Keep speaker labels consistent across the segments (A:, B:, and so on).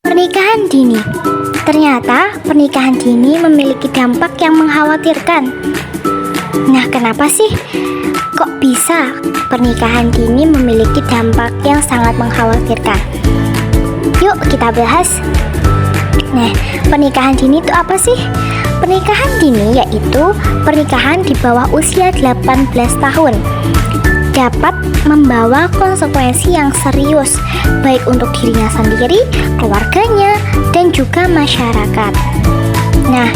A: Pernikahan dini. Ternyata pernikahan dini memiliki dampak yang mengkhawatirkan. Nah, kenapa sih kok bisa pernikahan dini memiliki dampak yang sangat mengkhawatirkan? Yuk kita bahas. Nah, pernikahan dini itu apa sih? Pernikahan dini yaitu pernikahan di bawah usia 18 tahun. Dapat membawa konsekuensi yang serius, baik untuk dirinya sendiri, keluarganya, dan juga masyarakat. Nah,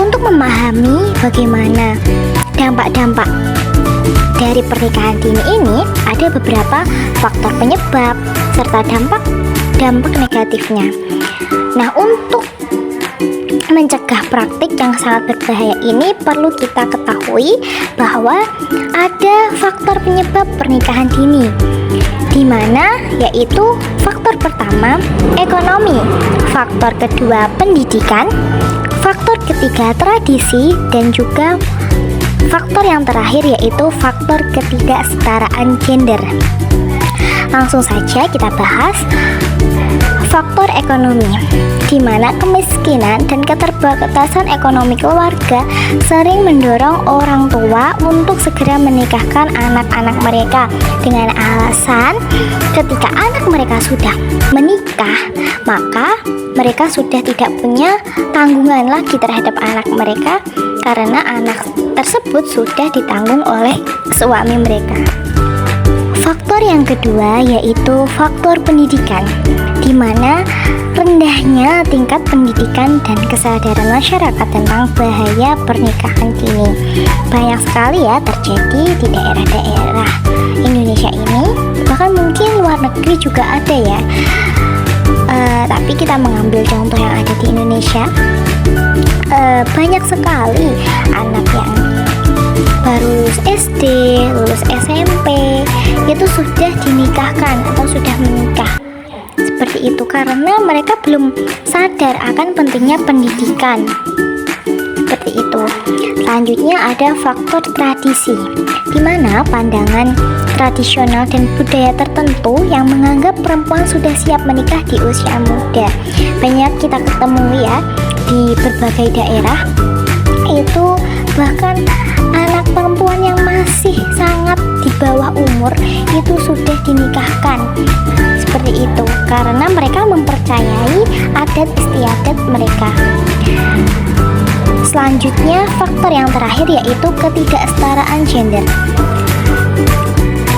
A: untuk memahami bagaimana dampak-dampak dari pernikahan dini ini, ada beberapa faktor penyebab serta dampak negatifnya. Nah, untuk mencegah praktik yang sangat berbahaya ini, perlu kita ketahui bahwa ada faktor penyebab pernikahan dini, di mana yaitu faktor pertama ekonomi, faktor kedua pendidikan, faktor ketiga tradisi, dan juga faktor yang terakhir yaitu faktor ketidaksetaraan gender. Langsung saja kita bahas faktor ekonomi, di mana kemiskinan dan keterbatasan ekonomi keluarga sering mendorong orang tua untuk segera menikahkan anak-anak mereka dengan alasan ketika anak mereka sudah menikah, maka mereka sudah tidak punya tanggungan lagi terhadap anak mereka karena anak tersebut sudah ditanggung oleh suami mereka. Faktor yang kedua yaitu faktor pendidikan, di mana rendahnya tingkat pendidikan dan kesadaran masyarakat tentang bahaya pernikahan dini. Banyak sekali ya terjadi di daerah-daerah Indonesia ini, bahkan mungkin luar negeri juga ada ya. Tapi kita mengambil contoh yang ada di Indonesia. Banyak sekali anak yang baru lulus SD, lulus SMP, itu sudah dinikahkan atau sudah menikah. Seperti itu karena mereka belum sadar akan pentingnya pendidikan. Seperti itu. Selanjutnya ada faktor tradisi, di mana pandangan tradisional dan budaya tertentu yang menganggap perempuan sudah siap menikah di usia muda. Banyak kita ketemu ya di berbagai daerah, itu bahkan anak perempuan yang masih sangat di bawah umur itu sudah dinikahkan. Seperti itu karena mereka mempercayai adat istiadat mereka. Selanjutnya faktor yang terakhir yaitu ketidaksetaraan gender,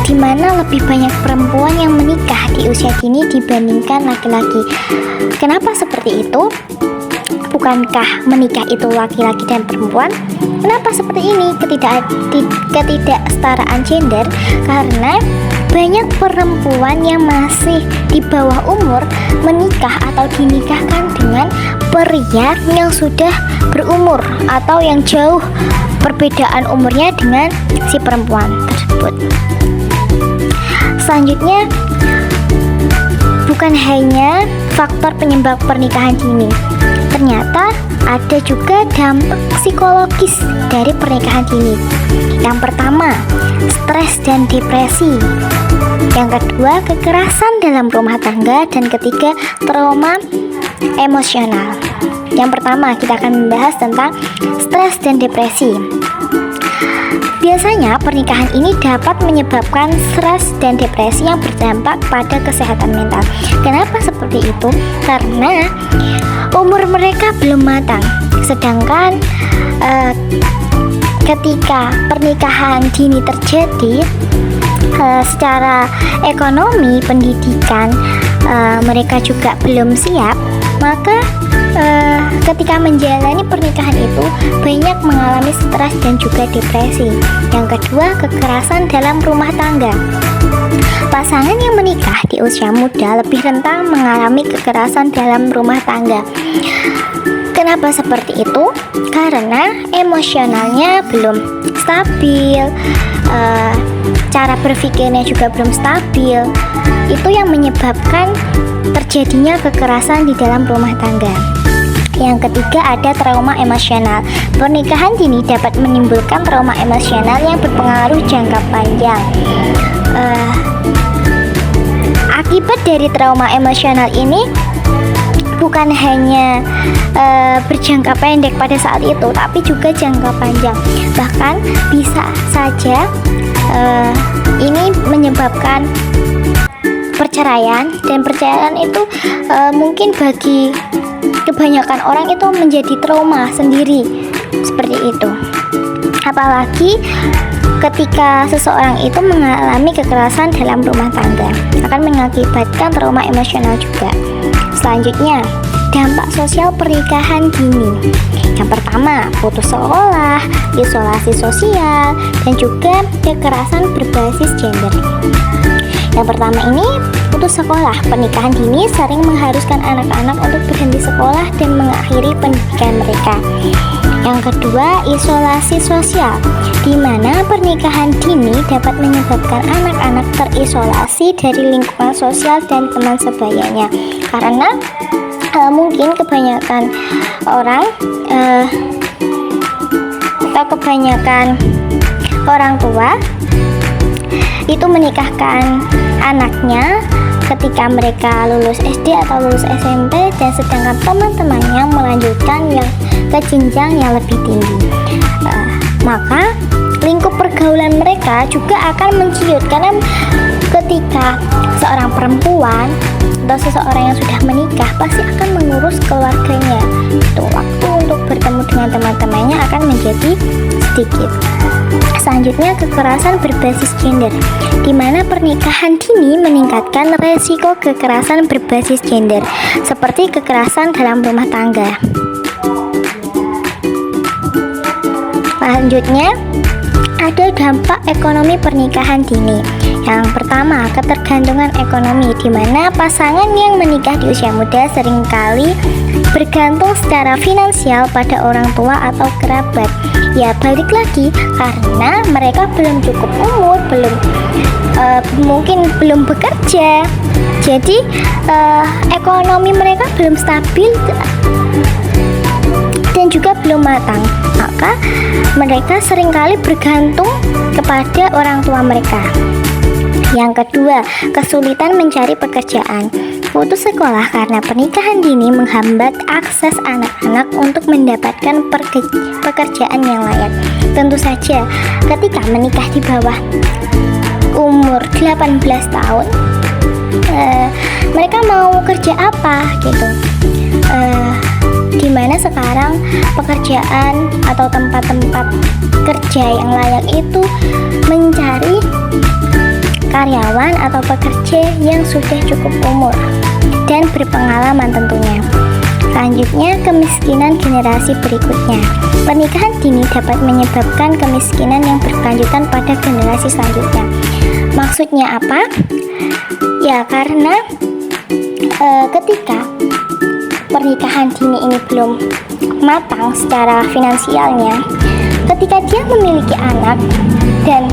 A: di mana lebih banyak perempuan yang menikah di usia dini dibandingkan laki-laki. Kenapa seperti itu? Bukankah menikah itu laki-laki dan perempuan? Kenapa seperti ini? Ketidaksetaraan gender karena banyak perempuan yang masih di bawah umur menikah atau dinikahkan dengan pria yang sudah berumur atau yang jauh perbedaan umurnya dengan si perempuan tersebut. Selanjutnya, bukan hanya faktor penyebab pernikahan dini, ternyata ada juga dampak psikologis dari pernikahan dini. Yang pertama, stres dan depresi. Yang kedua, kekerasan dalam rumah tangga. Dan ketiga, trauma emosional. Yang pertama, kita akan membahas tentang stres dan depresi. Biasanya pernikahan ini dapat menyebabkan stres dan depresi yang berdampak pada kesehatan mental. Kenapa seperti itu? Karena umur mereka belum matang. Sedangkan ketika pernikahan dini terjadi, secara ekonomi, pendidikan mereka juga belum siap, maka ketika menjalani pernikahan itu banyak mengalami stres dan juga depresi. Yang kedua, kekerasan dalam rumah tangga. Pasangan yang menikah di usia muda lebih rentan mengalami kekerasan dalam rumah tangga. Kenapa seperti itu? Karena emosionalnya belum stabil, cara berpikirnya juga belum stabil. Itu yang menyebabkan terjadinya kekerasan di dalam rumah tangga. Yang ketiga, ada trauma emosional. Pernikahan dini dapat menimbulkan trauma emosional yang berpengaruh jangka panjang. Akibat dari trauma emosional ini bukan hanya berjangka pendek pada saat itu, tapi juga jangka panjang. Bahkan bisa saja ini menyebabkan perceraian, dan perceraian itu mungkin bagi kebanyakan orang itu menjadi trauma sendiri seperti itu. Apalagi ketika seseorang itu mengalami kekerasan dalam rumah tangga, akan mengakibatkan trauma emosional juga. Selanjutnya, dampak sosial pernikahan dini. Yang pertama, putus sekolah, isolasi sosial, dan juga kekerasan berbasis gender. Yang pertama ini, putus sekolah. Pernikahan dini sering mengharuskan anak-anak untuk berhenti sekolah dan mengakhiri pendidikan mereka. Yang kedua, isolasi sosial, di mana pernikahan dini dapat menyebabkan anak-anak terisolasi dari lingkungan sosial dan teman sebayanya. Karena mungkin kebanyakan orang atau kebanyakan orang tua itu menikahkan anaknya ketika mereka lulus SD atau lulus SMP, dan sedangkan teman-temannya melanjutkan yang ke jenjang yang lebih tinggi. Maka lingkup pergaulan mereka juga akan menciut, karena ketika seorang perempuan atau seseorang yang sudah menikah pasti akan mengurus keluarganya. Itu waktu untuk bertemu dengan teman-temannya akan menjadi sedikit. Selanjutnya, kekerasan berbasis gender, di mana pernikahan dini meningkatkan resiko kekerasan berbasis gender, seperti kekerasan dalam rumah tangga. Selanjutnya, ada dampak ekonomi pernikahan dini. Yang pertama, ketergantungan ekonomi, di mana pasangan yang menikah di usia muda seringkali bergantung secara finansial pada orang tua atau kerabat. Ya, balik lagi, karena mereka belum cukup umur, mungkin belum bekerja, jadi ekonomi mereka belum stabil dan juga belum matang. Maka mereka seringkali bergantung kepada orang tua mereka. Yang kedua, kesulitan mencari pekerjaan. Putus sekolah karena pernikahan dini menghambat akses anak-anak untuk mendapatkan pekerjaan yang layak. Tentu saja, ketika menikah di bawah umur 18 tahun, mereka mau kerja apa gitu. Dimana sekarang pekerjaan atau tempat-tempat kerja yang layak itu mencari karyawan atau pekerja yang sudah cukup umur dan berpengalaman tentunya. Selanjutnya, kemiskinan generasi berikutnya. Pernikahan dini dapat menyebabkan kemiskinan yang berkelanjutan pada generasi selanjutnya. Maksudnya apa? Ya, karena ketika pernikahan dini ini belum matang secara finansialnya, ketika dia memiliki anak dan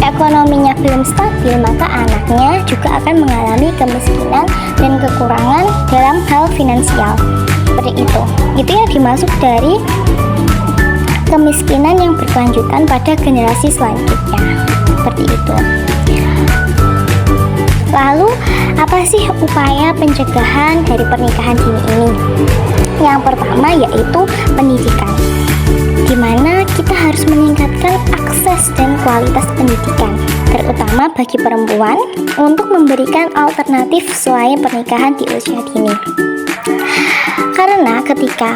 A: ekonominya belum stabil, maka anaknya juga akan mengalami kemiskinan dan kekurangan dalam hal finansial. Seperti itu. Itu yang dimaksud dari kemiskinan yang berkelanjutan pada generasi selanjutnya. Seperti itu. Lalu, apa sih upaya pencegahan dari pernikahan dini ini? Yang pertama yaitu pendidikan, di mana kita harus meningkatkan akses dan kualitas pendidikan, terutama bagi perempuan, untuk memberikan alternatif selain pernikahan di usia dini. Karena ketika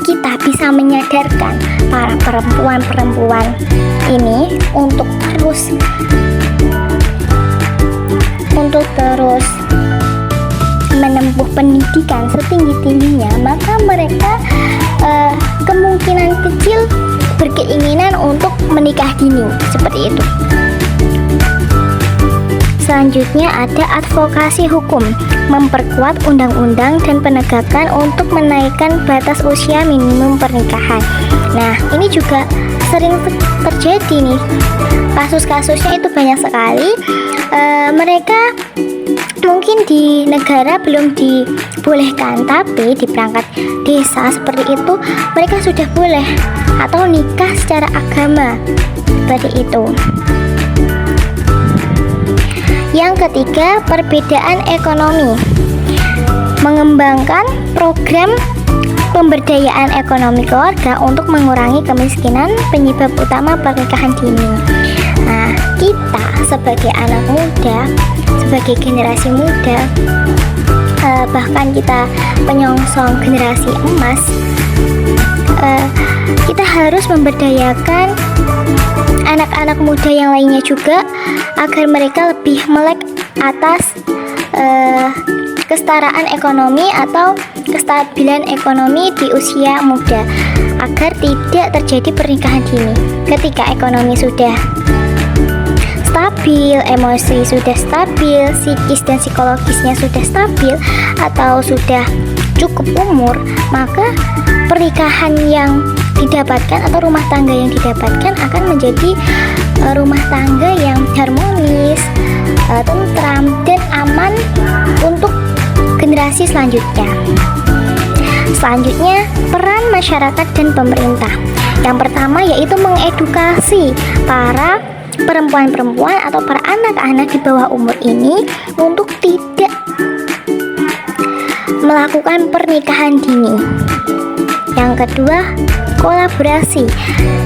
A: kita bisa menyadarkan para perempuan-perempuan ini untuk terus menempuh pendidikan setinggi-tingginya, maka mereka kemungkinan kecil berkeinginan untuk menikah dini, seperti itu. Selanjutnya ada advokasi hukum, memperkuat undang-undang dan penegakan untuk menaikkan batas usia minimum pernikahan. Nah, ini juga sering terjadi nih, kasus-kasusnya itu banyak sekali. Mereka mungkin di negara belum dibolehkan, tapi di perangkat desa seperti itu mereka sudah boleh, atau nikah secara agama, seperti itu. Yang ketiga, perbedaan ekonomi. mengembangkan program pemberdayaan ekonomi keluarga untuk mengurangi kemiskinan penyebab utama pernikahan dini. Nah, kita sebagai anak muda, sebagai generasi muda, bahkan kita penyongsong generasi emas, kita harus memberdayakan anak-anak muda yang lainnya juga agar mereka lebih melek atas kesetaraan ekonomi atau kestabilan ekonomi di usia muda, agar tidak terjadi pernikahan dini. Ketika ekonomi sudah stabil, emosi sudah stabil, psikis dan psikologisnya sudah stabil atau sudah cukup umur, maka pernikahan yang didapatkan atau rumah tangga yang didapatkan akan menjadi rumah tangga yang harmonis, tentram dan aman untuk generasi selanjutnya. Selanjutnya, peran masyarakat dan pemerintah. Yang pertama yaitu mengedukasi para perempuan-perempuan atau para anak-anak di bawah umur ini untuk tidak melakukan pernikahan dini. Yang kedua, kolaborasi,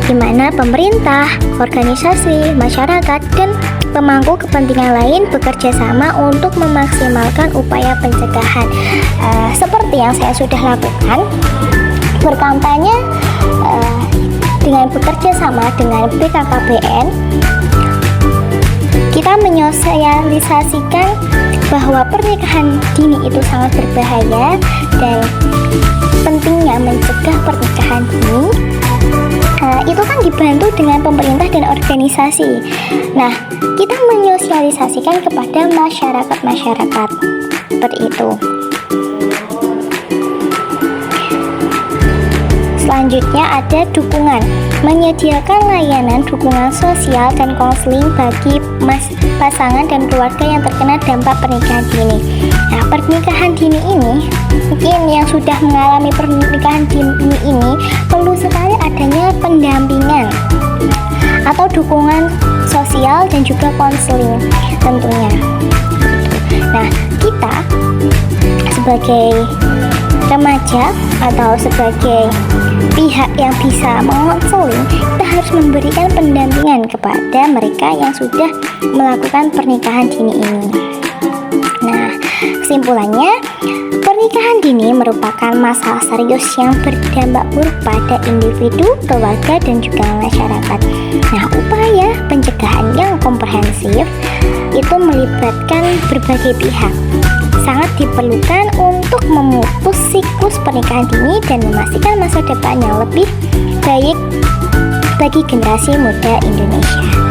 A: di mana pemerintah, organisasi, masyarakat, dan pemangku kepentingan lain bekerja sama untuk memaksimalkan upaya pencegahan. Seperti yang saya sudah lakukan, berkampanye dengan bekerja sama dengan BKKBN, kita menyosialisasikan bahwa pernikahan dini itu sangat berbahaya dan pentingnya mencegah pernikahan dini. Itu kan dibantu dengan pemerintah dan organisasi. Nah, kita menyosialisasikan kepada masyarakat seperti itu. Selanjutnya ada dukungan, menyediakan layanan dukungan sosial dan konseling bagi pasangan dan keluarga yang terkena dampak pernikahan dini. Nah, pernikahan dini ini, mungkin yang sudah mengalami pernikahan dini ini perlu sekali adanya pendampingan atau dukungan sosial dan juga konseling tentunya. Nah, kita sebagai remaja atau sebagai pihak yang bisa mengonseling, kita harus memberikan pendampingan kepada mereka yang sudah melakukan pernikahan dini ini. Nah, kesimpulannya, pernikahan dini merupakan masalah serius yang berdampak buruk pada individu, keluarga, dan juga masyarakat. Nah, upaya pencegahan yang komprehensif itu melibatkan berbagai pihak, sangat diperlukan untuk memutus siklus pernikahan dini dan memastikan masa depan yang lebih baik bagi generasi muda Indonesia.